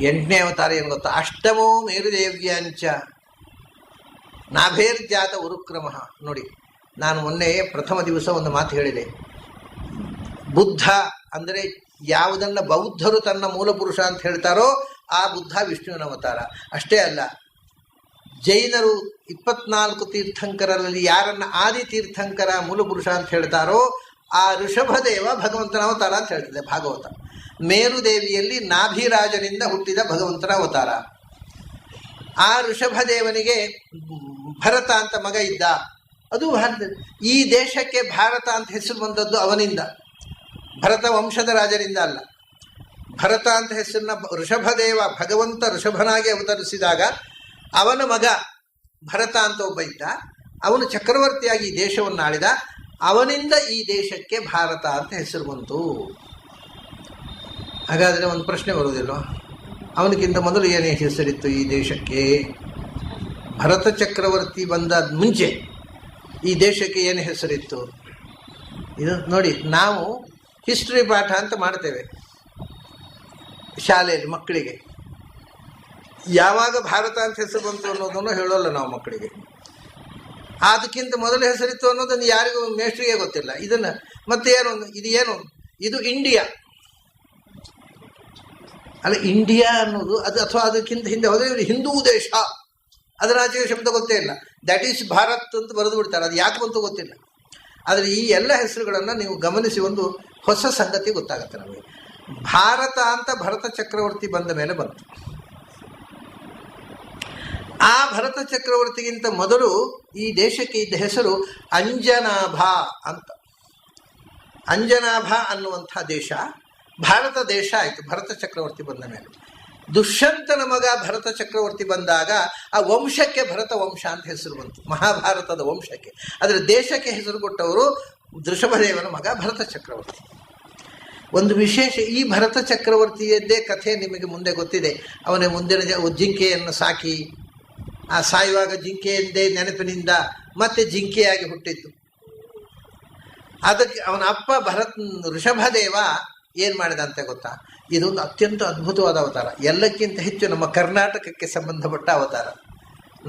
ಎಂಟನೇ ಅವತಾರ ಏನು ಗೊತ್ತಾ? ಅಷ್ಟಮೋ ಮೇರುದೇವ್ಯಾಂಚ ನಾಭೇರ್ಜಾತ ಉರುಕ್ರಮ. ನೋಡಿ, ನಾನು ಮೊನ್ನೆ ಪ್ರಥಮ ದಿವಸ ಒಂದು ಮಾತು ಹೇಳಿದೆ. ಬುದ್ಧ ಅಂದರೆ ಯಾವುದನ್ನು ಬೌದ್ಧರು ತನ್ನ ಮೂಲ ಪುರುಷ ಅಂತ ಹೇಳ್ತಾರೋ ಆ ಬುದ್ಧ ವಿಷ್ಣುವಿನ ಅವತಾರ. ಅಷ್ಟೇ ಅಲ್ಲ, ಜೈನರು 24 ತೀರ್ಥಂಕರಲ್ಲಿ ಯಾರನ್ನ ಆದಿ ತೀರ್ಥಂಕರ ಮೂಲ ಪುರುಷ ಅಂತ ಹೇಳ್ತಾರೋ ಆ ಋಷಭದೇವ ಭಗವಂತನ ಅವತಾರ ಅಂತ ಹೇಳ್ತದೆ ಭಾಗವತ. ಮೇರುದೇವಿಯಲ್ಲಿ ನಾಭಿರಾಜನಿಂದ ಹುಟ್ಟಿದ ಭಗವಂತನ ಅವತಾರ. ಆ ಋಷಭದೇವನಿಗೆ ಭರತ ಅಂತ ಮಗ ಇದ್ದ. ಅದು ಭಾರತ, ಈ ದೇಶಕ್ಕೆ ಭಾರತ ಅಂತ ಹೆಸರು ಬಂದದ್ದು ಅವನಿಂದ, ಭರತ ವಂಶದ ರಾಜನಿಂದ ಅಲ್ಲ. ಭರತ ಅಂತ ಹೆಸರನ್ನ ಋಷಭದೇವ ಭಗವಂತ ಋಷಭನಾಗಿ ಅವತರಿಸಿದಾಗ ಅವನ ಮಗ ಭರತ ಅಂತ ಒಬ್ಬ ಇದ್ದ. ಅವನು ಚಕ್ರವರ್ತಿಯಾಗಿ ಈ ದೇಶವನ್ನು ಆಳಿದ. ಅವನಿಂದ ಈ ದೇಶಕ್ಕೆ ಭಾರತ ಅಂತ ಹೆಸರು ಬಂತು. ಹಾಗಾದರೆ ಒಂದು ಪ್ರಶ್ನೆ ಬರುವುದಿಲ್ಲ, ಅವನಿಗಿಂತ ಮೊದಲು ಏನೇ ಹೆಸರಿತ್ತು ಈ ದೇಶಕ್ಕೆ? ಭರತ ಚಕ್ರವರ್ತಿ ಬಂದ ಮುಂಚೆ ಈ ದೇಶಕ್ಕೆ ಏನು ಹೆಸರಿತ್ತು? ಇದು ನೋಡಿ, ನಾವು ಹಿಸ್ಟ್ರಿ ಪಾಠ ಅಂತ ಮಾಡ್ತೇವೆ ಶಾಲೆಯಲ್ಲಿ ಮಕ್ಕಳಿಗೆ. ಯಾವಾಗ ಭಾರತ ಅಂತ ಹೆಸರು ಬಂತು ಅನ್ನೋದನ್ನು ಹೇಳೋಲ್ಲ ನಾವು ಮಕ್ಕಳಿಗೆ. ಅದಕ್ಕಿಂತ ಮೊದಲು ಹೆಸರಿತ್ತು ಅನ್ನೋದನ್ನು ಯಾರಿಗೂ ಮೇಷ್ಟ್ರಿಗೆ ಗೊತ್ತಿಲ್ಲ. ಇದನ್ನು ಮತ್ತೆ ಇದು ಇಂಡಿಯಾ ಅಲ್ಲ, ಇಂಡಿಯಾ ಅನ್ನೋದು ಅದು, ಅಥವಾ ಅದಕ್ಕಿಂತ ಹಿಂದೆ ಹೋದರೆ ಇವರು ಹಿಂದೂ ದೇಶ, ಅದರ ಆಚೆಗೆ ಶಬ್ದ ಗೊತ್ತೇ ಇಲ್ಲ. ದ್ಯಾಟ್ ಈಸ್ ಭಾರತ್ ಅಂತ ಬರೆದು ಬಿಡ್ತಾರೆ. ಅದು ಯಾಕೆ ಬಂತು ಗೊತ್ತಿಲ್ಲ. ಆದರೆ ಈ ಎಲ್ಲ ಹೆಸರುಗಳನ್ನು ನೀವು ಗಮನಿಸಿ ಒಂದು ಹೊಸ ಸಂಗತಿ ಗೊತ್ತಾಗುತ್ತೆ ನಮಗೆ. ಭಾರತ ಅಂತ ಭರತ ಚಕ್ರವರ್ತಿ ಬಂದ ಮೇಲೆ ಬಂತು. ಆ ಭರತ ಚಕ್ರವರ್ತಿಗಿಂತ ಮೊದಲು ಈ ದೇಶಕ್ಕೆ ಇದ್ದ ಹೆಸರು ಅಂಜನಾಭ ಅಂತ. ಅಂಜನಾಭ ಅನ್ನುವಂಥ ದೇಶ ಭಾರತ ದೇಶ ಆಯಿತು ಭರತ ಚಕ್ರವರ್ತಿ ಬಂದ ಮೇಲೆ. ದುಷ್ಯಂತನ ಮಗ ಭರತ ಚಕ್ರವರ್ತಿ ಬಂದಾಗ ಆ ವಂಶಕ್ಕೆ ಭರತ ವಂಶ ಅಂತ ಹೆಸರು ಬಂತು, ಮಹಾಭಾರತದ ವಂಶಕ್ಕೆ. ಆದರೆ ದೇಶಕ್ಕೆ ಹೆಸರು ಕೊಟ್ಟವರು ಋಷಭದೇವನ ಮಗ ಭರತ ಚಕ್ರವರ್ತಿ. ಒಂದು ವಿಶೇಷ, ಈ ಭರತ ಚಕ್ರವರ್ತಿಯದ್ದೇ ಕಥೆ ನಿಮಗೆ ಮುಂದೆ ಗೊತ್ತಿದೆ. ಅವನ ಮುಂದಿನ ಜಿಂಕೆಯನ್ನು ಸಾಕಿ ಆ ಸಾಯುವಾಗ ಜಿಂಕೆಯಂದೇ ನೆನಪಿನಿಂದ ಮತ್ತೆ ಜಿಂಕೆಯಾಗಿ ಹುಟ್ಟಿದ್ದು. ಅದಕ್ಕೆ ಅವನ ಅಪ್ಪ ಋಷಭದೇವ ಏನು ಮಾಡಿದ ಅಂತ ಗೊತ್ತಾ? ಇದೊಂದು ಅತ್ಯಂತ ಅದ್ಭುತವಾದ ಅವತಾರ. ಎಲ್ಲಕ್ಕಿಂತ ಹೆಚ್ಚು ನಮ್ಮ ಕರ್ನಾಟಕಕ್ಕೆ ಸಂಬಂಧಪಟ್ಟ ಅವತಾರ,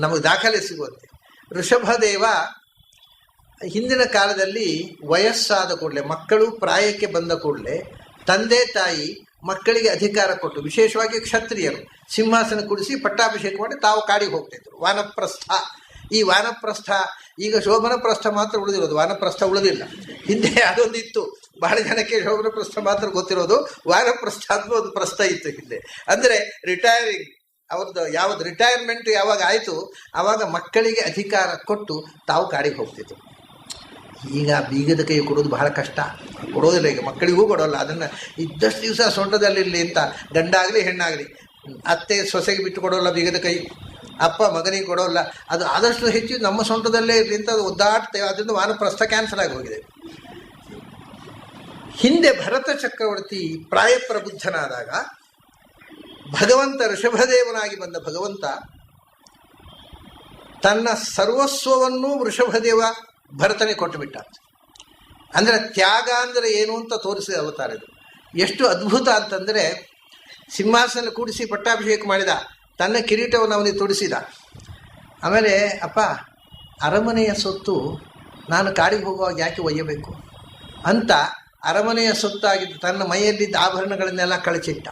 ನಮಗೆ ದಾಖಲೆ ಸಿಗುವಂತೆ. ಋಷಭದೇವ ಹಿಂದಿನ ಕಾಲದಲ್ಲಿ ವಯಸ್ಸಾದ ಕೂಡಲೇ, ಮಕ್ಕಳು ಪ್ರಾಯಕ್ಕೆ ಬಂದ ಕೂಡಲೇ ತಂದೆ ತಾಯಿ ಮಕ್ಕಳಿಗೆ ಅಧಿಕಾರ ಕೊಟ್ಟು, ವಿಶೇಷವಾಗಿ ಕ್ಷತ್ರಿಯರು ಸಿಂಹಾಸನ ಕುಡಿಸಿ ಪಟ್ಟಾಭಿಷೇಕ ಮಾಡಿ ತಾವು ಕಾಡಿಗೆ ಹೋಗ್ತಿದ್ರು. ವಾನಪ್ರಸ್ಥ. ಈ ವಾನಪ್ರಸ್ಥ ಈಗ ಶೋಭನ ಪ್ರಸ್ಥ ಮಾತ್ರ ಉಳಿದಿರೋದು, ವಾನಪ್ರಸ್ಥ ಉಳಿದಿಲ್ಲ. ಹಿಂದೆ ಅದೊಂದಿತ್ತು, ಬಹಳ ಜನಕ್ಕೆ ಶೋಭನ ಪ್ರಸ್ಥ ಮಾತ್ರ ಗೊತ್ತಿರೋದು. ವಾನಪ್ರಸ್ಥ ಅಂತ ಒಂದು ಪ್ರಸ್ಥ ಇತ್ತು ಹಿಂದೆ. ಅಂದರೆ ರಿಟೈರಿಂಗ್, ಅವ್ರದ್ದು ಯಾವ್ದು ರಿಟೈರ್ಮೆಂಟ್ ಯಾವಾಗ ಆಯಿತು ಆವಾಗ ಮಕ್ಕಳಿಗೆ ಅಧಿಕಾರ ಕೊಟ್ಟು ತಾವು ಕಾಡಿಗೆ ಹೋಗ್ತಿದ್ರು. ಈಗ ಬೀಗದ ಕೈ ಕೊಡೋದು ಬಹಳ ಕಷ್ಟ, ಕೊಡೋದಿಲ್ಲ. ಈಗ ಮಕ್ಕಳಿಗೂ ಕೊಡೋಲ್ಲ. ಅದನ್ನು ಇದ್ದಷ್ಟು ದಿವಸ ಸೊಂಟದಲ್ಲಿರಲಿ ಅಂತ ಗಂಡಾಗಲಿ ಹೆಣ್ಣಾಗಲಿ. ಅತ್ತೆ ಸೊಸೆಗೆ ಬಿಟ್ಟು ಕೊಡೋಲ್ಲ ಬೀಗದ ಕೈ, ಅಪ್ಪ ಮಗನಿಗೆ ಕೊಡೋಲ್ಲ. ಅದು ಆದಷ್ಟು ಹೆಚ್ಚು ನಮ್ಮ ಸೊಂಟದಲ್ಲೇ ಇರಲಿ ಅಂತ ಅದು ಒದ್ದಾಡ್ತೇವೆ. ಅದರಿಂದ ವಾನಪ್ರಸ್ಥ ಕ್ಯಾನ್ಸಲ್ ಆಗಿ ಹೋಗಿದೆ. ಹಿಂದೆ ಭರತ ಚಕ್ರವರ್ತಿ ಪ್ರಾಯಪ್ರಬುದ್ಧನಾದಾಗ ಭಗವಂತ ಋಷಭದೇವನಾಗಿ ಬಂದ ಭಗವಂತ ತನ್ನ ಸರ್ವಸ್ವವನ್ನೂ ವೃಷಭದೇವ ಭರತನಿಗೆ ಕೊಟ್ಟುಬಿಟ್ಟ. ಅಂದರೆ ತ್ಯಾಗ ಅಂದರೆ ಏನು ಅಂತ ತೋರಿಸಿದ ಅವತಾರ ಇದು. ಎಷ್ಟು ಅದ್ಭುತ ಅಂತಂದರೆ, ಸಿಂಹಾಸನ ಕೂಡಿಸಿ ಪಟ್ಟಾಭಿಷೇಕ ಮಾಡಿದ, ತನ್ನ ಕಿರೀಟವನ್ನು ಅವನಿಗೆ ತೊಡಿಸಿದ. ಆಮೇಲೆ, ಅಪ್ಪ ಅರಮನೆಯ ಸೊತ್ತು ನಾನು ಕಾಡಿಗೆ ಹೋಗುವಾಗ ಯಾಕೆ ಒಯ್ಯಬೇಕು ಅಂತ ಅರಮನೆಯ ಸೊತ್ತಾಗಿದ್ದು ತನ್ನ ಮೈಯಲ್ಲಿದ್ದ ಆಭರಣಗಳನ್ನೆಲ್ಲ ಕಳಚಿಟ್ಟ.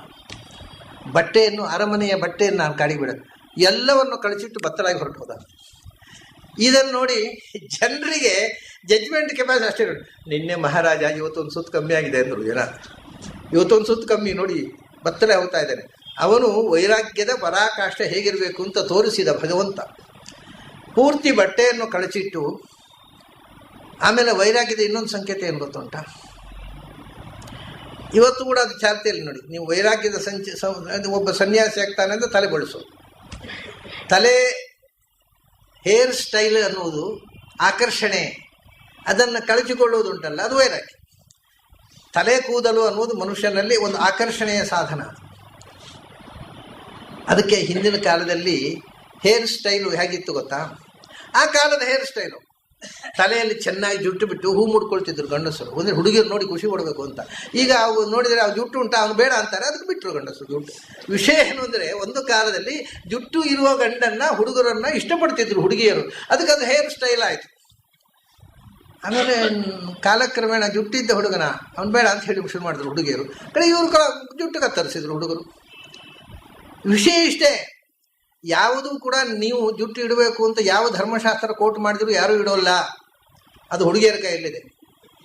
ಬಟ್ಟೆಯನ್ನು, ಅರಮನೆಯ ಬಟ್ಟೆಯನ್ನು ನಾನು ಕಾಡಿಗೆ ಬಿಡೋದು, ಎಲ್ಲವನ್ನು ಕಳಚಿಟ್ಟು ಬತ್ತಲಾಗಿ ಹೊರಟು ಹೋದ. ಇದನ್ನು ನೋಡಿ ಜನರಿಗೆ ಜಡ್ಜ್ಮೆಂಟ್ ಕೆಪಾಸಿಟಿ ಅಷ್ಟೇ. ನೋಡಿ, ನಿನ್ನೆ ಮಹಾರಾಜ ಇವತ್ತೊಂದು ಸುತ್ತು ಕಮ್ಮಿ ಆಗಿದೆ ಅಂದರು ಜನ. ಇವತ್ತೊಂದು ಸುತ್ತು ಕಮ್ಮಿ ನೋಡಿ, ಬತ್ತಲೆ ಹೋಗ್ತಾ ಇದ್ದಾನೆ. ಅವನು ವೈರಾಗ್ಯದ ಪರಾಕಾಷ್ಠೆ ಹೇಗಿರಬೇಕು ಅಂತ ತೋರಿಸಿದ ಭಗವಂತ. ಪೂರ್ತಿ ಬಟ್ಟೆಯನ್ನು ಕಳಚಿಟ್ಟು, ಆಮೇಲೆ ವೈರಾಗ್ಯದ ಇನ್ನೊಂದು ಸಂಕೇತ ಏನು ಗೊತ್ತುಂಟ? ಇವತ್ತು ಕೂಡ ಅದು ಚಾಲ್ತಿಯಲ್ಲಿ ನೋಡಿ. ನೀವು ವೈರಾಗ್ಯದ ಒಬ್ಬ ಸನ್ಯಾಸಿ ಆಗ್ತಾನೆ ಅಂತ ತಲೆ ಬಳಸೋದು. ತಲೆ ಹೇರ್ ಸ್ಟೈಲ್ ಅನ್ನುವುದು ಆಕರ್ಷಣೆ, ಅದನ್ನು ಕಳಚಿಕೊಳ್ಳುವುದುಂಟಲ್ಲ, ಅದು ವೈರಾಗ್ಯ. ತಲೆ ಕೂದಲು ಅನ್ನುವುದು ಮನುಷ್ಯನಲ್ಲಿ ಒಂದು ಆಕರ್ಷಣೆಯ ಸಾಧನ. ಅದಕ್ಕೆ ಹಿಂದಿನ ಕಾಲದಲ್ಲಿ ಹೇರ್ ಸ್ಟೈಲು ಹೇಗಿತ್ತು ಗೊತ್ತಾ? ಆ ಕಾಲದ ಹೇರ್ ಸ್ಟೈಲು ತಲೆಯಲ್ಲಿ ಚೆನ್ನಾಗಿ ಜುಟ್ಟು ಬಿಟ್ಟು ಹೂ ಮುಡ್ಕೊಳ್ತಿದ್ರು ಗಂಡಸರು. ಅಂದರೆ ಹುಡುಗಿಯರು ನೋಡಿ ಖುಷಿ ಪಡಬೇಕು ಅಂತ. ಈಗ ಅವು ನೋಡಿದರೆ ಅವು ಜುಟ್ಟು ಉಂಟು ಅವನು ಬೇಡ ಅಂತಾರೆ, ಅದಕ್ಕೆ ಬಿಟ್ಟರು ಗಂಡಸರು ಜುಟ್ಟು. ವಿಷಯ ಏನು ಅಂದರೆ, ಒಂದು ಕಾಲದಲ್ಲಿ ಜುಟ್ಟು ಇರುವ ಗಂಡನ್ನ ಹುಡುಗರನ್ನ ಇಷ್ಟಪಡ್ತಿದ್ರು ಹುಡುಗಿಯರು, ಅದಕ್ಕೆ ಅದು ಹೇರ್ ಸ್ಟೈಲ್ ಆಯಿತು. ಆಮೇಲೆ ಕಾಲಕ್ರಮೇಣ ಜುಟ್ಟಿದ್ದ ಹುಡುಗನ ಅವ್ನು ಬೇಡ ಅಂತ ಹೇಳಿ ಶುರು ಮಾಡಿದ್ರು ಹುಡುಗಿಯರು. ಕಡೆ ಇವರು ಜುಟ್ಟು ಕತ್ತರಿಸಿದ್ರು ಹುಡುಗರು. ವಿಷಯ ಇಷ್ಟೇ, ಯಾವುದೂ ಕೂಡ ನೀವು ಜುಟ್ಟು ಇಡಬೇಕು ಅಂತ ಯಾವ ಧರ್ಮಶಾಸ್ತ್ರ ಕೋಟ್ ಮಾಡಿದ್ರು ಯಾರೂ ಇಡೋಲ್ಲ, ಅದು ಹುಡುಗಿಯರ ಕೈಯಲ್ಲಿದೆ.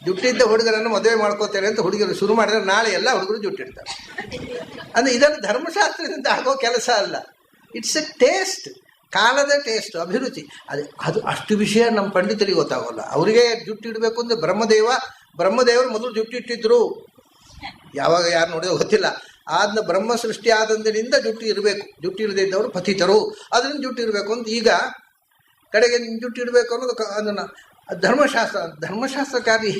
ಜುಟ್ಟಿದ್ದ ಹುಡುಗರನ್ನು ಮದುವೆ ಮಾಡ್ಕೋತೇನೆ ಅಂತ ಹುಡುಗಿಯರು ಶುರು ಮಾಡಿದ್ರೆ ನಾಳೆ ಎಲ್ಲ ಹುಡುಗರು ಜುಟ್ಟಿಡ್ತಾರೆ. ಅಂದರೆ ಇದನ್ನು ಧರ್ಮಶಾಸ್ತ್ರದಿಂದ ಆಗೋ ಕೆಲಸ ಅಲ್ಲ, ಇಟ್ಸ್ ಎ ಟೇಸ್ಟ್, ಕಾಲದ ಟೇಸ್ಟ್, ಅಭಿರುಚಿ. ಅದು ಅಷ್ಟು ವಿಷಯ ನಮ್ಮ ಪಂಡಿತರಿಗೆ ಗೊತ್ತಾಗೋಲ್ಲ. ಅವರಿಗೆ ಜುಟ್ಟು ಇಡಬೇಕು ಅಂದರೆ ಬ್ರಹ್ಮದೇವರು ಮೊದಲು ಜುಟ್ಟು ಇಟ್ಟಿದ್ರು, ಯಾವಾಗ ಯಾರು ನೋಡಿದ್ರೆ ಗೊತ್ತಿಲ್ಲ. ಅದನ್ನ ಬ್ರಹ್ಮ ಸೃಷ್ಟಿ ಆದಂದಿನಿಂದ ಜುಟ್ಟು ಇರಬೇಕು, ಜುಟ್ಟು ಇಲ್ಲದೆ ಇದ್ದವರು ಪತಿತರು, ಅದರಿಂದ ಜುಟ್ಟು ಇರಬೇಕು ಅಂತ. ಈಗ ಕಡೆಗೆ ಜುಟ್ಟು ಇಡಬೇಕು ಅನ್ನೋದು ಅದನ್ನು ಧರ್ಮಶಾಸ್ತ್ರಕಾರಿ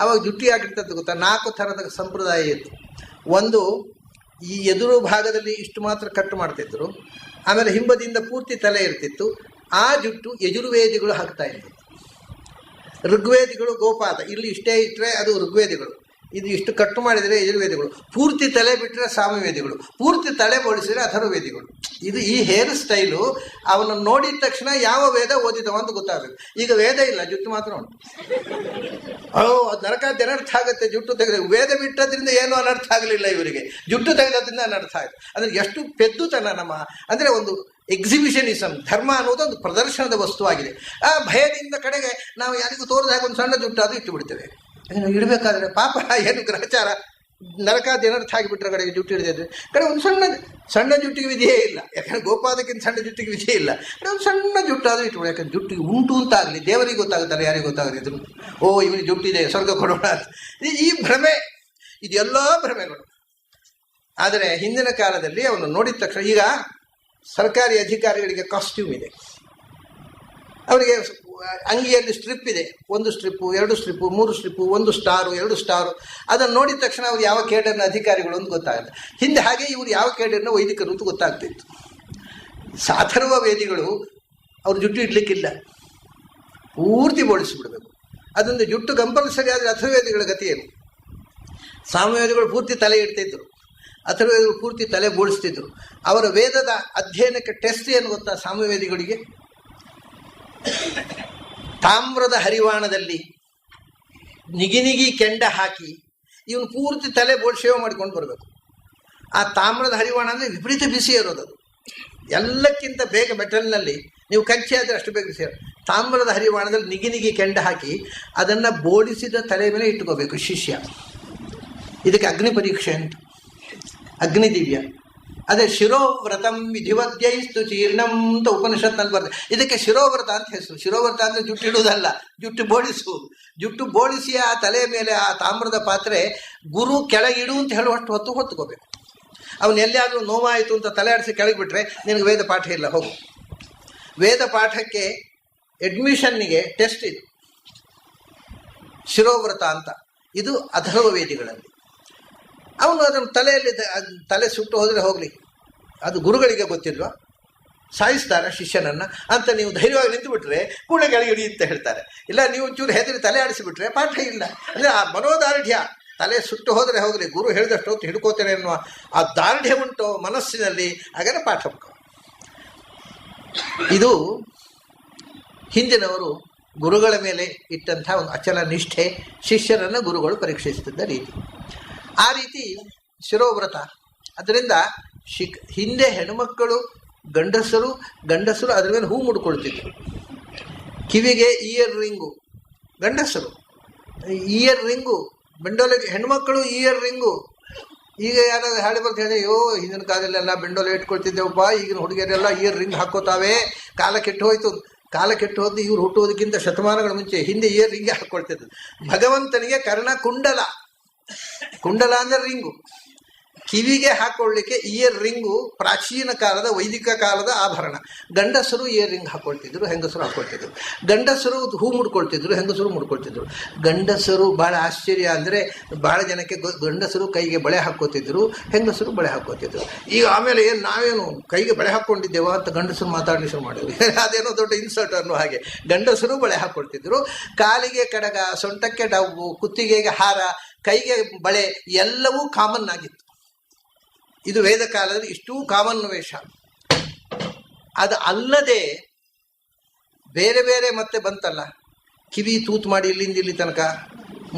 ಅವಾಗ ಜುಟ್ಟಿ ಆಗಿರ್ತದ್ದು ಗೊತ್ತಾ. 4 ಥರದ ಸಂಪ್ರದಾಯ ಇತ್ತು. ಒಂದು, ಈ ಎದುರು ಭಾಗದಲ್ಲಿ ಇಷ್ಟು ಮಾತ್ರ ಕಟ್ಟು ಮಾಡ್ತಿದ್ರು, ಆಮೇಲೆ ಹಿಂಬದಿಯಿಂದ ಪೂರ್ತಿ ತಲೆ ಇರ್ತಿತ್ತು. ಆ ಜುಟ್ಟು ಯಜುರ್ವೇದಿಗಳು ಹಾಕ್ತಾ ಇದ್ರು. ಋಗ್ವೇದಿಗಳು ಗೋಪಾದ, ಇಲ್ಲಿ ಇಷ್ಟೇ ಇಟ್ಟರೆ ಅದು ಋಗ್ವೇದಿಗಳು, ಇದು ಇಷ್ಟು ಕಟ್ಟು ಮಾಡಿದರೆ ಯಜುರ್ವೇದಿಗಳು, ಪೂರ್ತಿ ತಲೆ ಬಿಟ್ಟರೆ ಸಾಮವೇದಿಗಳು, ಪೂರ್ತಿ ತಲೆ ಬೋಳಿಸಿದರೆ ಅಥರ್ವವೇದಿಗಳು. ಇದು ಈ ಹೇರ್ ಸ್ಟೈಲು ಅವನನ್ನು ನೋಡಿದ ತಕ್ಷಣ ಯಾವ ವೇದ ಓದಿದವ ಅಂತ ಗೊತ್ತಾಗಬೇಕು. ಈಗ ವೇದ ಇಲ್ಲ, ಜುಟ್ಟು ಮಾತ್ರ ಉಂಟು. ಅದು ನರಕಾದ್ಯ ಅನರ್ಥ ಆಗುತ್ತೆ ಜುಟ್ಟು ತೆಗೆದ. ವೇದ ಬಿಟ್ಟದ್ರಿಂದ ಏನೂ ಅನರ್ಥ ಆಗಲಿಲ್ಲ ಇವರಿಗೆ, ಜುಟ್ಟು ತೆಗೆದದ್ರಿಂದ ಅನರ್ಥ ಆಯಿತು. ಅಂದರೆ ಎಷ್ಟು ಪೆದ್ದುತನ ನಮ್ಮ, ಅಂದರೆ ಒಂದು ಎಕ್ಸಿಬಿಷನಿಸಮ್. ಧರ್ಮ ಅನ್ನೋದು ಒಂದು ಪ್ರದರ್ಶನದ ವಸ್ತುವಾಗಿದೆ. ಆ ಭಯದಿಂದ ಕಡೆಗೆ ನಾವು ಯಾರಿಗೂ ತೋರಿದ ಹಾಗೆ ಒಂದು ಸಣ್ಣ ಜುಟ್ಟು ಅದು ಇಟ್ಟು ಬಿಡ್ತೇವೆ. ಇಡಬೇಕಾದ್ರೆ ಪಾಪ ಏನು ಗ್ರಹಚಾರ, ನರಕಾದ್ಯ ಅನರ್ಥ ಆಗಿಬಿಟ್ರೆ ಕಡೆಗೆ ಜುಟ್ಟು ಹಿಡಿದಿದ್ರೆ ಕಡೆ ಒಂದು ಸಣ್ಣ ಜುಟ್ಟಿಗೆ ವಿಧಿಯೇ ಇಲ್ಲ. ಯಾಕಂದ್ರೆ ಗೋಪಾದಕ್ಕಿಂತ ಸಣ್ಣ ಜುಟ್ಟಿಗೆ ವಿಧಿಯೇ ಇಲ್ಲ. ಒಂದು ಸಣ್ಣ ಜುಟ್ಟು ಅದು ಇಟ್ಬಿಡಿ, ಯಾಕಂದ್ರೆ ಜುಟ್ಟಿಗೆ ಉಂಟು ಅಂತ ಆಗಲಿ, ದೇವರಿಗೆ ಗೊತ್ತಾಗುತ್ತಾರೆ, ಯಾರಿಗೆ ಗೊತ್ತಾಗದಿದ್ರು ಓ ಇವನಿಗೆ ಜುಟ್ಟಿದೆ ಸ್ವರ್ಗ ಕೊಡೋಣ ಅಂತ. ಈ ಭ್ರಮೆ, ಇದೆಲ್ಲ ಭ್ರಮೆಗಳು. ಆದರೆ ಹಿಂದಿನ ಕಾಲದಲ್ಲಿ ಅವನು ನೋಡಿದ ತಕ್ಷಣ, ಈಗ ಸರ್ಕಾರಿ ಅಧಿಕಾರಿಗಳಿಗೆ ಕಾಸ್ಟ್ಯೂಮ್ ಇದೆ, ಅವರಿಗೆ ಅಂಗಿಯಲ್ಲಿ ಸ್ಟ್ರಿಪ್ ಇದೆ, 1 strip 2 strip 3 strip 1 star 2 star. ಅದನ್ನು ನೋಡಿದ ತಕ್ಷಣ ಅವ್ರು ಯಾವ ಕೇಡರ್ನ ಅಧಿಕಾರಿಗಳು ಅಂತ ಗೊತ್ತಾಗುತ್ತೆ. ಹಿಂದೆ ಹಾಗೆ ಇವರು ಯಾವ ಕೇಡರ್ನ ವೈದಿಕರು ಅಂತ ಗೊತ್ತಾಗ್ತಿತ್ತು. ಸಾಥರ್ವ ವೇದಿಗಳು ಅವ್ರು ಜುಟ್ಟು ಇಡ್ಲಿಕ್ಕಿಲ್ಲ, ಪೂರ್ತಿ ಬೋಳಿಸಿಬಿಡ್ಬೇಕು. ಅದೊಂದು ಜುಟ್ಟು ಕಂಪಲ್ಸರಿ ಆದರೆ ಅಥರ್ವೇದಿಗಳ ಗತಿ ಏನು? ಸಾಮವೇದಿಗಳು ಪೂರ್ತಿ ತಲೆ ಇಡ್ತಿದ್ರು, ಅಥರ್ವೇದಿಗಳು ಪೂರ್ತಿ ತಲೆ ಬೋಳಿಸ್ತಿದ್ರು. ಅವರ ವೇದದ ಅಧ್ಯಯನಕ್ಕೆ ಟೆಸ್ಟ್ ಏನು ಗೊತ್ತಾ ಸಾಮವೇದಿಗಳಿಗೆ? ತಾಮ್ರದ ಹರಿವಾಣದಲ್ಲಿ ನಿಗಿ ಕೆಂಡ ಹಾಕಿ ಇವನು ಪೂರ್ತಿ ತಲೆ ಬೋಳ್ ಸೇವೆ ಮಾಡ್ಕೊಂಡು ಬರಬೇಕು. ಆ ತಾಮ್ರದ ಹರಿವಾಣ ಅಂದರೆ ವಿಪರೀತ ಬಿಸಿ ಇರೋದು. ಅದು ಎಲ್ಲಕ್ಕಿಂತ ಬೇಗ ಮೆಟಲ್ನಲ್ಲಿ ನೀವು ಕಂಚೆ ಆದರೆ ಅಷ್ಟು ಬೇಗ ಬಿಸಿ. ತಾಮ್ರದ ಹರಿವಾಣದಲ್ಲಿ ನಿಗಿ ಕೆಂಡ ಹಾಕಿ ಅದನ್ನು ಬೋಳಿಸಿದ ತಲೆ ಮೇಲೆ ಇಟ್ಕೋಬೇಕು ಶಿಷ್ಯ. ಇದಕ್ಕೆ ಅಗ್ನಿ ಪರೀಕ್ಷೆ ಅಂತ, ಅಗ್ನಿ ದಿವ್ಯ. ಅದೇ ಶಿರೋವ್ರತಂ ವಿಧಿವದ್ಯೈಸ್ತು ಚೀರ್ಣಂ ಅಂತ ಉಪನಿಷತ್ನಲ್ಲಿ ಬರ್ತದೆ. ಇದಕ್ಕೆ ಶಿರೋವ್ರತ ಅಂತ ಹೆಸರು. ಶಿರೋವ್ರತ ಅಂದರೆ ಜುಟ್ಟು ಇಡುವುದಲ್ಲ, ಜುಟ್ಟು ಬೋಳಿಸುವುದು. ಜುಟ್ಟು ಬೋಳಿಸಿ ಆ ತಲೆಯ ಮೇಲೆ ಆ ತಾಮ್ರದ ಪಾತ್ರೆ ಗುರು ಕೆಳಗಿಡು ಅಂತ ಹೇಳುವಷ್ಟು ಹೊತ್ತುಕೋಬೇಕು. ಅವನು ಎಲ್ಲಿಯಾದರೂ ನೋವಾಯಿತು ಅಂತ ತಲೆ ಆಡಿಸಿ ಕೆಳಗೆ ಬಿಟ್ಟರೆ ನಿನಗೆ ವೇದ ಪಾಠ ಇಲ್ಲ, ಹೋಗು. ವೇದ ಪಾಠಕ್ಕೆ ಅಡ್ಮಿಷನ್ನಿಗೆ ಟೆಸ್ಟ್ ಇದು, ಶಿರೋವ್ರತ ಅಂತ. ಇದು ಅಥರ್ವ ವೇದಿಗಳಲ್ಲಿ. ಅವನು ಅದನ್ನು ತಲೆಯಲ್ಲಿ ತಲೆ ಸುಟ್ಟು ಹೋದರೆ ಹೋಗಲಿ, ಅದು ಗುರುಗಳಿಗೆ ಗೊತ್ತಿಲ್ವಾ, ಸಾಯಿಸ್ತಾರ ಶಿಷ್ಯನನ್ನು ಅಂತ. ನೀವು ಧೈರ್ಯವಾಗಿ ನಿಂತು ಬಿಟ್ರೆ ಕೂಡಲೇ ಕೆಳಗೆ ಇಡಿ ಅಂತ ಹೇಳ್ತಾರೆ. ಇಲ್ಲ ನೀವು ಚೂರು ಹೆದರಿ ತಲೆ ಆಡಿಸಿಬಿಟ್ರೆ ಪಾಠ ಇಲ್ಲ. ಅಂದರೆ ಆ ಮನೋದಾರ್ಢ್ಯ, ತಲೆ ಸುಟ್ಟು ಹೋದರೆ ಹೋಗಲಿ, ಗುರು ಹೇಳಿದಷ್ಟು ಹೊತ್ತು ಹಿಡ್ಕೋತೇನೆ ಅನ್ನುವ ಆ ದಾರ್ಢ್ಯ ಉಂಟು ಮನಸ್ಸಿನಲ್ಲಿ, ಹಾಗಾದರೆ ಪಾಠ. ಇದು ಹಿಂದಿನವರು ಗುರುಗಳ ಮೇಲೆ ಇಟ್ಟಂಥ ಒಂದು ಅಚಲ ನಿಷ್ಠೆ, ಶಿಷ್ಯರನ್ನು ಗುರುಗಳು ಪರೀಕ್ಷಿಸುತ್ತಿದ್ದ ರೀತಿ. ಆ ರೀತಿ ಶಿರೋವ್ರತ. ಅದರಿಂದ ಹಿಂದೆ ಹೆಣ್ಣುಮಕ್ಕಳು ಗಂಡಸರು ಅದರ ಮೇಲೆ ಹೂ ಮುಡ್ಕೊಳ್ತಿದ್ರು. ಕಿವಿಗೆ ಇಯರ್ ರಿಂಗು ಗಂಡಸರು, ಇಯರ್ ರಿಂಗು ಬೆಂಡೋಲೆಗೆ ಹೆಣ್ಮಕ್ಕಳು ಇಯರ್ ರಿಂಗು. ಈಗ ಯಾರಾದ್ರು ಹಾಳಿ ಬರ್ತ ಹೇಳಿ, ಅಯ್ಯೋ ಹಿಂದಿನ ಕಾಲದಲ್ಲೆಲ್ಲ ಬೆಂಡೋಲೆ ಇಟ್ಕೊಳ್ತಿದ್ದೇವಪ್ಪ, ಈಗಿನ ಹುಡುಗಿಯರೆಲ್ಲ ಇಯರ್ ರಿಂಗ್ ಹಾಕೋತಾವೆ, ಕಾಲ ಕೆಟ್ಟು ಹೋಯ್ತು. ಕಾಲ ಕೆಟ್ಟು ಹೋದ್ದು ಇವ್ರು ಹುಟ್ಟುವುದಕ್ಕಿಂತ ಶತಮಾನಗಳ ಮುಂಚೆ ಹಿಂದೆ ಇಯರ್ ರಿಂಗೆ ಹಾಕ್ಕೊಳ್ತಿದ್ದು. ಭಗವಂತನಿಗೆ ಕರ್ಣ ಕುಂಡಲ ಅಂದರೆ ರಿಂಗು. ಕಿವಿಗೆ ಹಾಕೊಳ್ಳಿಕ್ಕೆ ಇಯರ್ ರಿಂಗು ಪ್ರಾಚೀನ ಕಾಲದ ವೈದಿಕ ಕಾಲದ ಆಭರಣ. ಗಂಡಸರು ಇಯರ್ ರಿಂಗ್ ಹಾಕೊಳ್ತಿದ್ರು, ಹೆಂಗಸರು ಹಾಕೊಳ್ತಿದ್ರು. ಗಂಡಸರು ಹೂ ಮುಡ್ಕೊಳ್ತಿದ್ರು, ಹೆಂಗಸರು ಮುಡ್ಕೊಳ್ತಿದ್ರು. ಗಂಡಸರು ಭಾಳ ಆಶ್ಚರ್ಯ ಅಂದರೆ ಭಾಳ ಜನಕ್ಕೆ ಗಂಡಸರು ಕೈಗೆ ಬಳೆ ಹಾಕೋತಿದ್ರು, ಹೆಂಗಸರು ಬಳೆ ಹಾಕೋತಿದ್ರು. ಈಗ ಆಮೇಲೆ ಏನು ನಾವೇನು ಕೈಗೆ ಬಳೆ ಹಾಕ್ಕೊಂಡಿದ್ದೇವ ಅಂತ ಗಂಡಸರು ಮಾತಾಡಲಿ ಶುರು ಮಾಡಿದ್ರು. ಅದೇನೋ ದೊಡ್ಡ ಇನ್ಸರ್ಟ್ ಅನ್ನೋ ಹಾಗೆ ಗಂಡಸರು ಬಳೆ ಹಾಕ್ಕೊಳ್ತಿದ್ರು. ಕಾಲಿಗೆ ಕಡಗ, ಸೊಂಟಕ್ಕೆ ಡಬ್ಬು, ಕುತ್ತಿಗೆಗೆ ಹಾರ, ಕೈಗೆ ಬಳೆ ಎಲ್ಲವೂ ಕಾಮನ್ ಆಗಿತ್ತು. ಇದು ವೇದ ಕಾಲದಲ್ಲಿ ಇಷ್ಟೂ ಕಾಮನ್ ವೇಷ. ಅದು ಅಲ್ಲದೆ ಬೇರೆ ಬೇರೆ ಮತ್ತೆ ಬಂತಲ್ಲ, ಕಿವಿ ತೂತು ಮಾಡಿ ಇಲ್ಲಿಂದ ಇಲ್ಲಿ ತನಕ,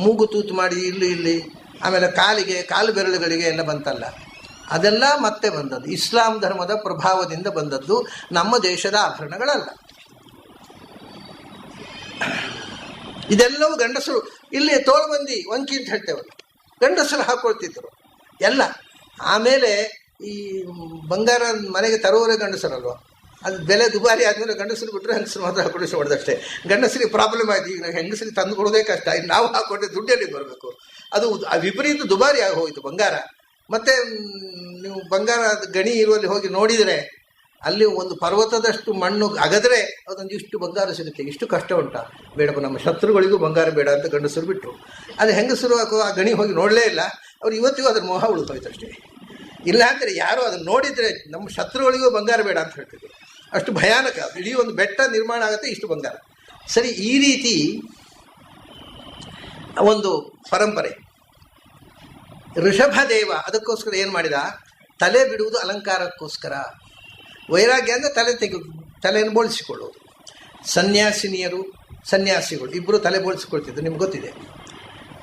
ಮೂಗು ತೂತು ಮಾಡಿ ಇಲ್ಲಿ, ಆಮೇಲೆ ಕಾಲಿಗೆ, ಕಾಲು ಬೆರಳುಗಳಿಗೆ ಎಲ್ಲ ಬಂತಲ್ಲ, ಅದೆಲ್ಲ ಮತ್ತೆ ಬಂದದ್ದು ಇಸ್ಲಾಂ ಧರ್ಮದ ಪ್ರಭಾವದಿಂದ ಬಂದದ್ದು, ನಮ್ಮ ದೇಶದ ಆಭರಣಗಳಲ್ಲ. ಇದೆಲ್ಲವೂ ಗಂಡಸರು, ಇಲ್ಲಿ ತೋಳ್ಬಂದಿ ವಂಕಿ ಅಂತ ಹೇಳ್ತೇವಲ್ಲ, ಗಂಡಸರು ಹಾಕೊಳ್ತಿದ್ರು ಎಲ್ಲ. ಆಮೇಲೆ ಈ ಬಂಗಾರ ಮನೆಗೆ ತರುವವರೇ ಗಂಡಸರಲ್ವ, ಅದು ಬೆಲೆ ದುಬಾರಿ ಆದಮೇಲೆ ಗಂಡಸರು ಬಿಟ್ಟರೆ ಹೆಂಗಸರು ಮಾತ್ರ ಹಾಕೊಂಡು ಹೊಡೆದಷ್ಟೇ. ಗಂಡಸರಿಗೆ ಪ್ರಾಬ್ಲಮ್ ಆಯ್ತು, ಈಗ ಹೆಂಗಸರಿಗೆ ತಂದು ಕೊಡೋದೇ ಕಷ್ಟ, ಇನ್ನು ನಾವು ಹಾಕೊಂಡ್ರೆ ದುಡ್ಡಲ್ಲಿ ಬರಬೇಕು. ಅದು ವಿಪರೀತ ದುಬಾರಿ ಆಗಿ ಹೋಯಿತು ಬಂಗಾರ. ಮತ್ತು ನೀವು ಬಂಗಾರ ಗಣಿ ಇರುವಲ್ಲಿ ಹೋಗಿ ನೋಡಿದರೆ ಅಲ್ಲಿ ಒಂದು ಪರ್ವತದಷ್ಟು ಮಣ್ಣು ಅಗದರೆ ಅದೊಂದು ಇಷ್ಟು ಬಂಗಾರ ಸಿಗುತ್ತೆ. ಇಷ್ಟು ಕಷ್ಟ ಉಂಟಾ? ಬೇಡಪ್ಪ, ನಮ್ಮ ಶತ್ರುಗಳಿಗೂ ಬಂಗಾರ ಬೇಡ ಅಂತ ಗಂಡಸರು ಬಿಟ್ಟರು. ಅದು ಹೆಂಗಸರು ಆ ಗಣಿ ಹೋಗಿ ನೋಡಲೇ ಇಲ್ಲ. ಅವ್ರು ಇವತ್ತಿಗೂ ಅದ್ರ ಮೋಹ ಉಳಿದೋಯ್ತು ಅಷ್ಟೇ. ಇಲ್ಲ ಅಂದರೆ ಯಾರು ಅದನ್ನು ನೋಡಿದರೆ ನಮ್ಮ ಶತ್ರುಗಳಿಗೂ ಬಂಗಾರ ಬೇಡ ಅಂತ ಹೇಳ್ತಿದ್ರು. ಅಷ್ಟು ಭಯಾನಕ. ಇಡೀ ಒಂದು ಬೆಟ್ಟ ನಿರ್ಮಾಣ ಆಗುತ್ತೆ ಇಷ್ಟು ಬಂಗಾರ. ಸರಿ, ಈ ರೀತಿ ಒಂದು ಪರಂಪರೆ. ಋಷಭದೇವ ಅದಕ್ಕೋಸ್ಕರ ಏನು ಮಾಡಿದ? ತಲೆ ಬಿಡುವುದು ಅಲಂಕಾರಕ್ಕೋಸ್ಕರ. ವೈರಾಗ್ಯ ಅಂದರೆ ತಲೆಯನ್ನು ಬೋಳಿಸಿಕೊಳ್ಳುವುದು. ಸನ್ಯಾಸಿಗಳು ಇಬ್ಬರು ತಲೆ ಬೋಳಿಸಿಕೊಳ್ತಿದ್ರು, ನಿಮ್ಗೆ ಗೊತ್ತಿದೆ.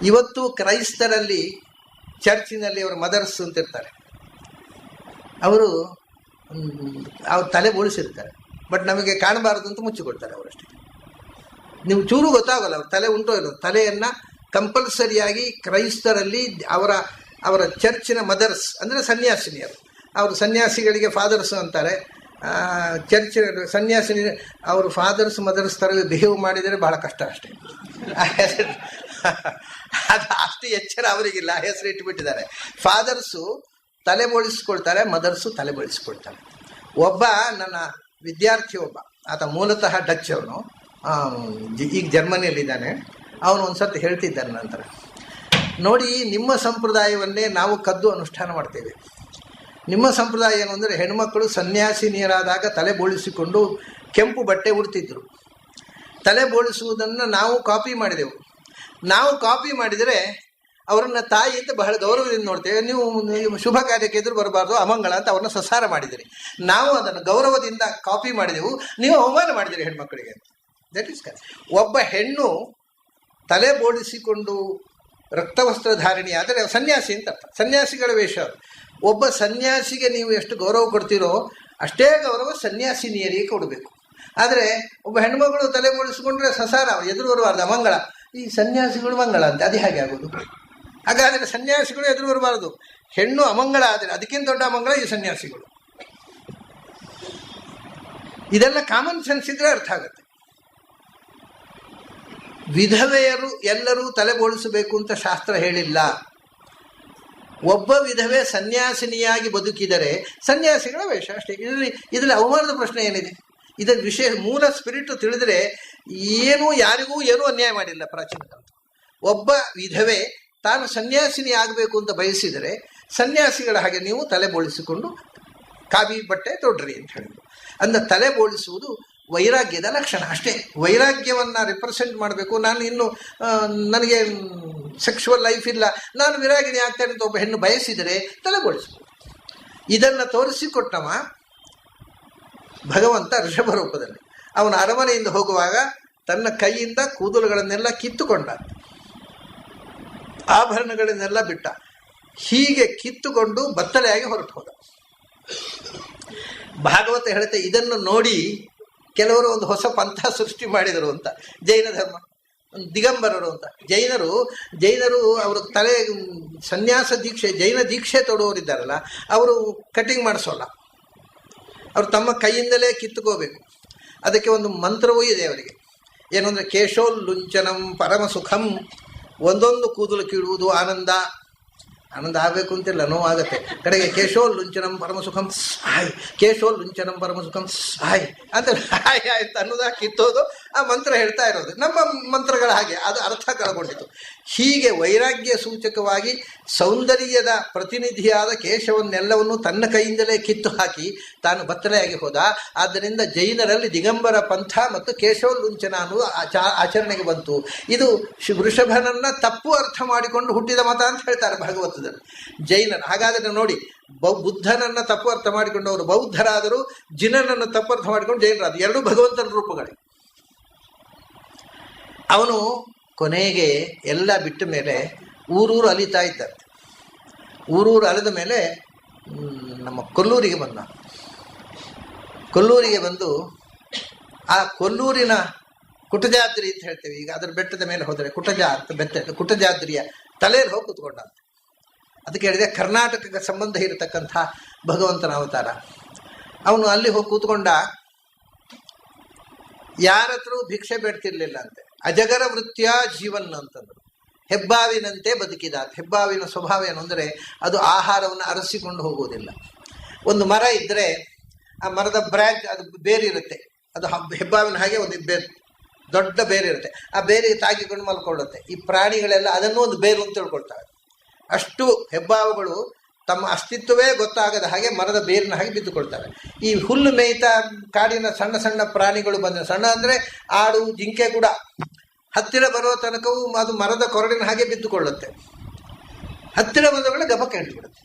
ಇವತ್ತು ಕ್ರೈಸ್ತರಲ್ಲಿ ಚರ್ಚಿನಲ್ಲಿ ಅವರ ಮದರ್ಸ್ ಅಂತ ಇರ್ತಾರೆ, ಅವರು ತಲೆ ಬೋಳಿಸಿರ್ತಾರೆ, ಬಟ್ ನಮಗೆ ಕಾಣಬಾರದು ಅಂತ ಮುಚ್ಚಿಕೊಡ್ತಾರೆ ಅವರಷ್ಟೇ. ನೀವು ಚೂರು ಗೊತ್ತಾಗಲ್ಲ ಅವ್ರ ತಲೆ ಉಂಟೋ ಇರೋದು. ತಲೆಯನ್ನು ಕಂಪಲ್ಸರಿಯಾಗಿ ಕ್ರೈಸ್ತರಲ್ಲಿ ಅವರ ಚರ್ಚಿನ ಮದರ್ಸ್ ಅಂದರೆ ಸನ್ಯಾಸಿನಿಯರು, ಅವರು ಸನ್ಯಾಸಿಗಳಿಗೆ ಫಾದರ್ಸ್ ಅಂತಾರೆ. ಚರ್ಚಿನ ಸನ್ಯಾಸಿನಿ ಅವರು ಫಾದರ್ಸ್ ಮದರ್ಸ್ ಥರ ಬಿಹೇವ್ ಮಾಡಿದರೆ ಬಹಳ ಕಷ್ಟ ಅಷ್ಟೇ. ಅದು ಅಷ್ಟು ಎಚ್ಚರ ಅವರಿಗಿಲ್ಲ, ಹೆಸರು ಇಟ್ಟುಬಿಟ್ಟಿದ್ದಾರೆ. ಫಾದರ್ಸು ತಲೆ ಬೋಳಿಸ್ಕೊಳ್ತಾರೆ, ಮದರ್ಸು ತಲೆ ಬೋಳಿಸ್ಕೊಳ್ತಾರೆ. ಒಬ್ಬ ನನ್ನ ವಿದ್ಯಾರ್ಥಿ, ಆತ ಮೂಲತಃ ಡಚ್ ಅವನು, ಈಗ ಜರ್ಮನಿಯಲ್ಲಿದ್ದಾನೆ. ಅವನು ಒಂದು ಸರ್ತಿ ಹೇಳ್ತಿದ್ದಾನೆ ನಂತರ, ನೋಡಿ ನಿಮ್ಮ ಸಂಪ್ರದಾಯವನ್ನೇ ನಾವು ಕದ್ದು ಅನುಷ್ಠಾನ ಮಾಡ್ತೇವೆ. ನಿಮ್ಮ ಸಂಪ್ರದಾಯ ಏನು ಅಂದರೆ ಹೆಣ್ಮಕ್ಕಳು ಸನ್ಯಾಸಿನಿಯರಾದಾಗ ತಲೆ ಬೋಳಿಸಿಕೊಂಡು ಕೆಂಪು ಬಟ್ಟೆ ಉಡ್ತಿದ್ರು. ತಲೆ ಬೋಳಿಸುವುದನ್ನು ನಾವು ಕಾಪಿ ಮಾಡಿದೆವು. ನಾವು ಕಾಪಿ ಮಾಡಿದರೆ ಅವರನ್ನು ತಾಯಿ ಅಂತ ಬಹಳ ಗೌರವದಿಂದ ನೋಡ್ತೇವೆ. ನೀವು ಶುಭ ಕಾರ್ಯಕ್ಕೆ ಎದುರು ಬರಬಾರ್ದು, ಅಮಂಗಳ ಅಂತ ಅವ್ರನ್ನ ಸಸಾರ ಮಾಡಿದಿರಿ. ನಾವು ಅದನ್ನು ಗೌರವದಿಂದ ಕಾಪಿ ಮಾಡಿದೆವು, ನೀವು ಅವಮಾನ ಮಾಡಿದಿರಿ ಹೆಣ್ಮಕ್ಕಳಿಗೆ ಅಂತ. That is correct. ಒಬ್ಬ ಹೆಣ್ಣು ತಲೆ ಬೋಳಿಸಿಕೊಂಡು ರಕ್ತವಸ್ತ್ರ ಧಾರಣಿ ಆದರೆ ಸನ್ಯಾಸಿ ಅಂತ ಅರ್ಥ. ಸನ್ಯಾಸಿಗಳ ವೇಷ ಅದು. ಒಬ್ಬ ಸನ್ಯಾಸಿಗೆ ನೀವು ಎಷ್ಟು ಗೌರವ ಕೊಡ್ತೀರೋ ಅಷ್ಟೇ ಗೌರವ ಸನ್ಯಾಸಿನಿಯರಿಗೆ ಕೊಡಬೇಕು. ಆದರೆ ಒಬ್ಬ ಹೆಣ್ಮಗಳು ತಲೆ ಬೋಳಿಸಿಕೊಂಡ್ರೆ ಸಸಾರ, ಎದುರು ಬರಬಾರ್ದು, ಅಮಂಗಳ. ಈ ಸನ್ಯಾಸಿಗಳು ಮಂಗಳ ಅಂತ, ಅದು ಹೇಗೆ ಆಗೋದು? ಹಾಗಾದರೆ ಸನ್ಯಾಸಿಗಳು ಎದುರು ಬರಬಾರದು. ಹೆಣ್ಣು ಅಮಂಗಳ ಆದರೆ ಅದಕ್ಕಿಂತ ದೊಡ್ಡ ಅಮಂಗಳ ಈ ಸನ್ಯಾಸಿಗಳು. ಇದೆಲ್ಲ ಕಾಮನ್ ಸೆನ್ಸ್ ಇದ್ರೆ ಅರ್ಥ ಆಗುತ್ತೆ. ವಿಧವೆಯರು ಎಲ್ಲರೂ ತಲೆ ಬೋಳಿಸಬೇಕು ಅಂತ ಶಾಸ್ತ್ರ ಹೇಳಿಲ್ಲ. ಒಬ್ಬ ವಿಧವೆ ಸನ್ಯಾಸಿನಿಯಾಗಿ ಬದುಕಿದರೆ ಸನ್ಯಾಸಿಗಳ ವೇಷ ಅಷ್ಟೇ. ಇದರಲ್ಲಿ ಅವಮಾನದ ಪ್ರಶ್ನೆ ಏನಿದೆ? ಇದರ ವಿಷಯ ಮೂಲ ಸ್ಪಿರಿಟ್ ತಿಳಿದರೆ ಯಾರಿಗೂ ಏನೂ ಅನ್ಯಾಯ ಮಾಡಿಲ್ಲ ಪ್ರಾಚೀನ ಕಾಲ. ಒಬ್ಬ ವಿಧವೆ ತಾನು ಸನ್ಯಾಸಿನಿ ಆಗಬೇಕು ಅಂತ ಬಯಸಿದರೆ ಸನ್ಯಾಸಿಗಳ ಹಾಗೆ ನೀವು ತಲೆ ಬೋಳಿಸಿಕೊಂಡು ಕಾವಿ ಬಟ್ಟೆ ತೊಡ್ರಿ ಅಂತ ಹೇಳಿದ್ರು. ಅಂದ ತಲೆ ಬೋಳಿಸುವುದು ವೈರಾಗ್ಯದ ಲಕ್ಷಣ ಅಷ್ಟೇ. ವೈರಾಗ್ಯವನ್ನು ರಿಪ್ರೆಸೆಂಟ್ ಮಾಡಬೇಕು. ನನಗೆ ಸೆಕ್ಷುವಲ್ ಲೈಫ್ ಇಲ್ಲ, ನಾನು ವಿರಾಗಿಣಿ ಆಗ್ತೇನೆ ಅಂತ ಒಬ್ಬ ಹೆಣ್ಣು ಬಯಸಿದರೆ ತಲೆ ಬೋಳಿಸ್ಬೋದು. ಇದನ್ನು ತೋರಿಸಿಕೊಟ್ಟವ ಭಗವಂತ ಋಷಭ ರೂಪದಲ್ಲಿ. ಅವನ ಅರಮನೆಯಿಂದ ಹೋಗುವಾಗ ತನ್ನ ಕೈಯಿಂದ ಕೂದಲುಗಳನ್ನೆಲ್ಲ ಕಿತ್ತುಕೊಂಡ, ಆಭರಣಗಳನ್ನೆಲ್ಲ ಬಿಟ್ಟ. ಹೀಗೆ ಕಿತ್ತುಕೊಂಡು ಬತ್ತಲೆಯಾಗಿ ಹೊರಟು ಹೋದ. ಭಾಗವತ ಹೇಳುತ್ತೆ, ಇದನ್ನು ನೋಡಿ ಕೆಲವರು ಒಂದು ಹೊಸ ಪಂಥ ಸೃಷ್ಟಿ ಮಾಡಿದರು ಅಂತ. ಜೈನ ಧರ್ಮ, ದಿಗಂಬರರು ಅಂತ. ಜೈನರು ಅವರು ತಲೆ ಸನ್ಯಾಸ ದೀಕ್ಷೆ, ಜೈನ ದೀಕ್ಷೆ ತೊಡುವವರಿದ್ದಾರಲ್ಲ, ಅವರು ಕಟಿಂಗ್ ಮಾಡಿಸೋಲ್ಲ, ಅವರು ತಮ್ಮ ಕೈಯಿಂದಲೇ ಕಿತ್ತುಕೋಬೇಕು. ಅದಕ್ಕೆ ಒಂದು ಮಂತ್ರವೂ ಇದೆ ಅವರಿಗೆ. ಏನು ಅಂದರೆ ಕೇಶೋಲ್ಲುಂಚನಂ ಪರಮ ಸುಖಂ, ಒಂದೊಂದು ಕೂದಲು ಕೀಳುವುದು ಆನಂದ. ಆನಂದ ಆಗಬೇಕು ಅಂತಿಲ್ಲ, ನೋವಾಗತ್ತೆ. ಕಡೆಗೆ ಕೇಶೋಲ್ಲುಂಚನಂ ಪರಮಸುಖಂ ಹಾಯ್, ಕೇಶೋಲ್ಲುಂಚನಂ ಪರಮಸುಖಂ ಹಾಯ್ ಅಂತ ಹಾಯ್ ಆಯ್ತು ಅನ್ನೋದ ಕಿತ್ತೋದು ಆ ಮಂತ್ರ ಹೇಳ್ತಾ ಇರೋದು. ನಮ್ಮ ಮಂತ್ರಗಳ ಹಾಗೆ ಅದು ಅರ್ಥ ಕಳ್ಕೊಂಡಿತು. ಹೀಗೆ ವೈರಾಗ್ಯ ಸೂಚಕವಾಗಿ ಸೌಂದರ್ಯದ ಪ್ರತಿನಿಧಿಯಾದ ಕೇಶವನ್ನೆಲ್ಲವನ್ನು ತನ್ನ ಕೈಯಿಂದಲೇ ಕಿತ್ತು ಹಾಕಿ ತಾನು ಬತ್ತಲೆಯಾಗಿ ಹೋದ. ಆದ್ದರಿಂದ ಜೈನರಲ್ಲಿ ದಿಗಂಬರ ಪಂಥ ಮತ್ತು ಕೇಶವಲ್ಲುಂಚನ ಅನ್ನುವುದು ಆಚರಣೆಗೆ ಬಂತು. ಇದು ವೃಷಭನನ್ನ ತಪ್ಪು ಅರ್ಥ ಮಾಡಿಕೊಂಡು ಹುಟ್ಟಿದ ಮತ ಅಂತ ಹೇಳ್ತಾರೆ ಭಾಗವತದಲ್ಲಿ ಜೈನರು. ಹಾಗಾದರೆ ನೋಡಿ, ಬುದ್ಧನನ್ನ ತಪ್ಪು ಅರ್ಥ ಮಾಡಿಕೊಂಡವರು ಬೌದ್ಧರಾದರು, ಜಿನನನ್ನು ತಪ್ಪು ಅರ್ಥ ಮಾಡಿಕೊಂಡು ಜೈನರಾದರು. ಎರಡೂ ಭಗವಂತನ ರೂಪಗಳೇ. ಅವನು ಕೊನೆಗೆ ಎಲ್ಲ ಬಿಟ್ಟ ಮೇಲೆ ಊರೂರು ಅಲಿತಾ ಇದ್ದಂತೆ. ಊರೂರು ಅಲಿದ ಮೇಲೆ ನಮ್ಮ ಕೊಲ್ಲೂರಿಗೆ ಬಂದ. ಕೊಲ್ಲೂರಿಗೆ ಬಂದು ಆ ಕೊಲ್ಲೂರಿನ ಕುಟಜಾದ್ರಿ ಅಂತ ಹೇಳ್ತೇವೆ ಈಗ, ಅದರ ಬೆಟ್ಟದ ಮೇಲೆ ಹೋದರೆ ಕುಟಜ ಅಂತ ಬೆಟ್ಟ, ಕುಟಜಾದ್ರಿಯ ತಲೆಯಲ್ಲಿ ಹೋಗಿ ಕೂತ್ಕೊಂಡಂತೆ. ಅದಕ್ಕೆ ಹೇಳಿದೆ ಕರ್ನಾಟಕಕ್ಕೆ ಸಂಬಂಧ ಇರತಕ್ಕಂಥ ಭಗವಂತನ ಅವತಾರ. ಅವನು ಅಲ್ಲಿ ಹೋಗಿ ಕೂತ್ಕೊಂಡ. ಯಾರತ್ರೂ ಭಿಕ್ಷೆ ಬೇಡ್ತಿರ್ಲಿಲ್ಲ ಅಂತೆ. ಅಜಗರ ವೃತ್ತಿಯ ಜೀವನ್ ಅಂತಂದ್ರು. ಹೆಬ್ಬಾವಿನಂತೆ ಬದುಕಿದ. ಹೆಬ್ಬಾವಿನ ಸ್ವಭಾವ ಏನು ಅಂದರೆ ಅದು ಆಹಾರವನ್ನು ಅರಸಿಕೊಂಡು ಹೋಗುವುದಿಲ್ಲ. ಒಂದು ಮರ ಇದ್ದರೆ ಆ ಮರದ ಬ್ರ್ಯಾಂಚ್, ಅದು ಬೇರೆ ಇರುತ್ತೆ, ಅದು ಹೆಬ್ಬಾವಿನ ಹಾಗೆ ಒಂದು ದೊಡ್ಡ ಬೇರೆ ಇರುತ್ತೆ. ಆ ಬೇರಿಗೆ ತಾಗಿಕೊಂಡು ಮಲ್ಕೊಳ್ಳುತ್ತೆ. ಈ ಪ್ರಾಣಿಗಳೆಲ್ಲ ಅದನ್ನು ಒಂದು ಬೇರು ಅಂತ ತಿಳ್ಕೊಳ್ತವೆ. ಅಷ್ಟು ಹೆಬ್ಬಾವುಗಳು ತಮ್ಮ ಅಸ್ತಿತ್ವವೇ ಗೊತ್ತಾಗದ ಹಾಗೆ ಮರದ ಬೇರಿನ ಹಾಗೆ ಬಿದ್ದುಕೊಳ್ತವೆ. ಈ ಹುಲ್ಲು ಮೇಯ್ತಾ ಕಾಡಿನ ಸಣ್ಣ ಸಣ್ಣ ಪ್ರಾಣಿಗಳು ಬಂದರೆ, ಸಣ್ಣ ಅಂದರೆ ಆಡು, ಜಿಂಕೆ ಕೂಡ ಹತ್ತಿರ ಬರುವ ತನಕವೂ ಅದು ಮರದ ಕೊರಡಿನ ಹಾಗೆ ಬಿದ್ದುಕೊಳ್ಳುತ್ತೆ. ಹತ್ತಿರ ಬಂದವುಗಳ ಗಬಕ್ಕೆ ಹಿಡಿದುಬಿಡುತ್ತೆ.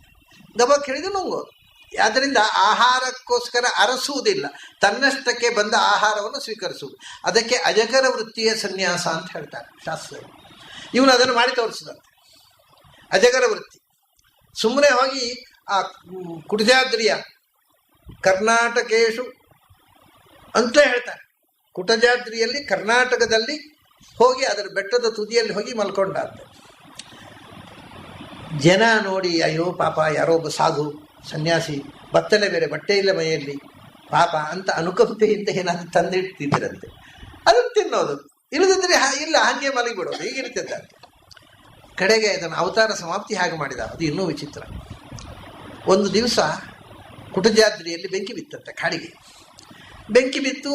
ಗಬಕ್ಕೆ ಹಿಡಿದು ನುಂಗೋದು. ಆದ್ದರಿಂದ ಆಹಾರಕ್ಕೋಸ್ಕರ ಅರಸುವುದಿಲ್ಲ, ತನ್ನಷ್ಟಕ್ಕೆ ಬಂದ ಆಹಾರವನ್ನು ಸ್ವೀಕರಿಸುವುದು. ಅದಕ್ಕೆ ಅಜಗರ ವೃತ್ತಿಯ ಸನ್ಯಾಸ ಅಂತ ಹೇಳ್ತಾರೆ ಶಾಸ್ತ್ರದಲ್ಲಿ. ಇವನು ಅದನ್ನು ಮಾಡಿ ತೋರಿಸಿದಂತೆ. ಅಜಗರ ವೃತ್ತಿ ಸುಮ್ಮನೆ ಹೋಗಿ ಆ ಕುಟಜಾದ್ರಿಯ ಕರ್ನಾಟಕೇಶು ಅಂತ ಹೇಳ್ತಾರೆ. ಕುಟಜಾದ್ರಿಯಲ್ಲಿ ಕರ್ನಾಟಕದಲ್ಲಿ ಹೋಗಿ ಅದರ ಬೆಟ್ಟದ ತುದಿಯಲ್ಲಿ ಹೋಗಿ ಮಲ್ಕೊಂಡ ಅಂತ. ಜನ ನೋಡಿ ಅಯ್ಯೋ ಪಾಪ ಯಾರೋ ಒಬ್ಬ ಸಾಧು ಸನ್ಯಾಸಿ, ಬತ್ತಲೆ ಬೇರೆ, ಬಟ್ಟೆ ಇಲ್ಲ ಮೈಯಲ್ಲಿ, ಪಾಪ ಅಂತ ಅನುಕಂಪೆಯಿಂದ ಏನಾದರೂ ತಂದಿಡ್ತಿದ್ದರಂತೆ. ಅದನ್ನು ತಿನ್ನೋದು, ಇಲ್ಲದಿದ್ದರೆ ಇಲ್ಲ ಹಾಗೆ ಮಲಗಿಬಿಡೋದು, ಹೀಗಿರ್ತಿದ್ದ. ಕಡೆಗೆ ಅದನ್ನು ಅವತಾರ ಸಮಾಪ್ತಿ ಹಾಗೆ ಮಾಡಿದ. ಅದು ಇನ್ನೂ ವಿಚಿತ್ರ. ಒಂದು ದಿವಸ ಕುಟಜಾದ್ರಿಯಲ್ಲಿ ಬೆಂಕಿ ಬಿತ್ತಂತೆ, ಕಾಡಿಗೆ ಬೆಂಕಿ ಬಿತ್ತು.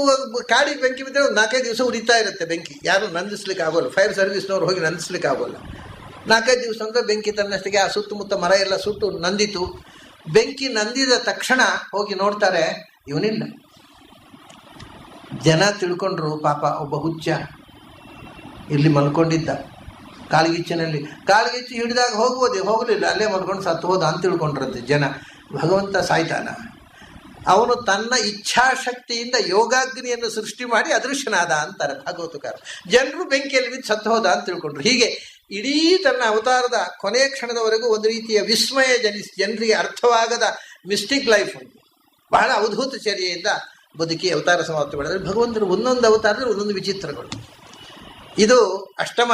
ಕಾಡಿಗೆ ಬೆಂಕಿ ಬಿದ್ದರೆ ಒಂದು 4-5 ದಿವಸ ಉರಿತಾ ಇರುತ್ತೆ ಬೆಂಕಿ. ಯಾರು ನಂದಿಸ್ಲಿಕ್ಕೆ ಆಗೋಲ್ಲ, ಫೈರ್ ಸರ್ವಿಸ್ನವ್ರು ಹೋಗಿ ನಂದಿಸ್ಲಿಕ್ಕೆ ಆಗೋಲ್ಲ. 4-5 ದಿವಸ ಅಂದರೆ ಬೆಂಕಿ ತನ್ನಷ್ಟಿಗೆ ಆ ಸುತ್ತಮುತ್ತ ಮರ ಎಲ್ಲ ಸುಟ್ಟು ನಂದಿತು. ಬೆಂಕಿ ನಂದಿದ ತಕ್ಷಣ ಹೋಗಿ ನೋಡ್ತಾರೆ, ಇವನಿಲ್ಲ. ಜನ ತಿಳ್ಕೊಂಡ್ರು ಪಾಪ ಒಬ್ಬ ಹುಚ್ಚ ಇಲ್ಲಿ ಮಲ್ಕೊಂಡಿದ್ದ ಕಾಲ್ಗಿಚ್ಚಿನಲ್ಲಿ. ಕಾಲ್ಗಿಚ್ಚು ಹಿಡಿದಾಗ ಹೋಗಲಿಲ್ಲ, ಅಲ್ಲೇ ಮಲ್ಕೊಂಡು ಸತ್ತು ಹೋದ ಅಂತ ತಿಳ್ಕೊಂಡ್ರಂತೆ ಜನ. ಭಗವಂತ ಸಾಯ್ತಾನ? ಅವನು ತನ್ನ ಇಚ್ಛಾಶಕ್ತಿಯಿಂದ ಯೋಗಾಗ್ನಿಯನ್ನು ಸೃಷ್ಟಿ ಮಾಡಿ ಅದೃಶ್ಯನಾದ ಅಂತಾರೆ ಭಾಗವತಕಾರ. ಜನರು ಬೆಂಕಿಯಲ್ಲಿ ಬಿದ್ದು ಸತ್ತು ಹೋದ ಅಂತ ತಿಳ್ಕೊಂಡ್ರು. ಹೀಗೆ ಇಡೀ ತನ್ನ ಅವತಾರದ ಕೊನೆಯ ಕ್ಷಣದವರೆಗೂ ಒಂದು ರೀತಿಯ ವಿಸ್ಮಯ ಜನರಿಗೆ ಅರ್ಥವಾಗದ ಮಿಸ್ಟಿಕ್ ಲೈಫ್ ಉಂಟು. ಬಹಳ ಅವಧೂತ ಚರ್ಯೆಯಿಂದ ಬದುಕಿ ಅವತಾರ ಸಮಾಪ್ತಿ ಮಾಡಿದರೆ ಭಗವಂತರು ಒಂದೊಂದು ಅವತಾರದಲ್ಲಿ ಒಂದೊಂದು ವಿಚಿತ್ರಗಳು. ಇದು ಅಷ್ಟಮ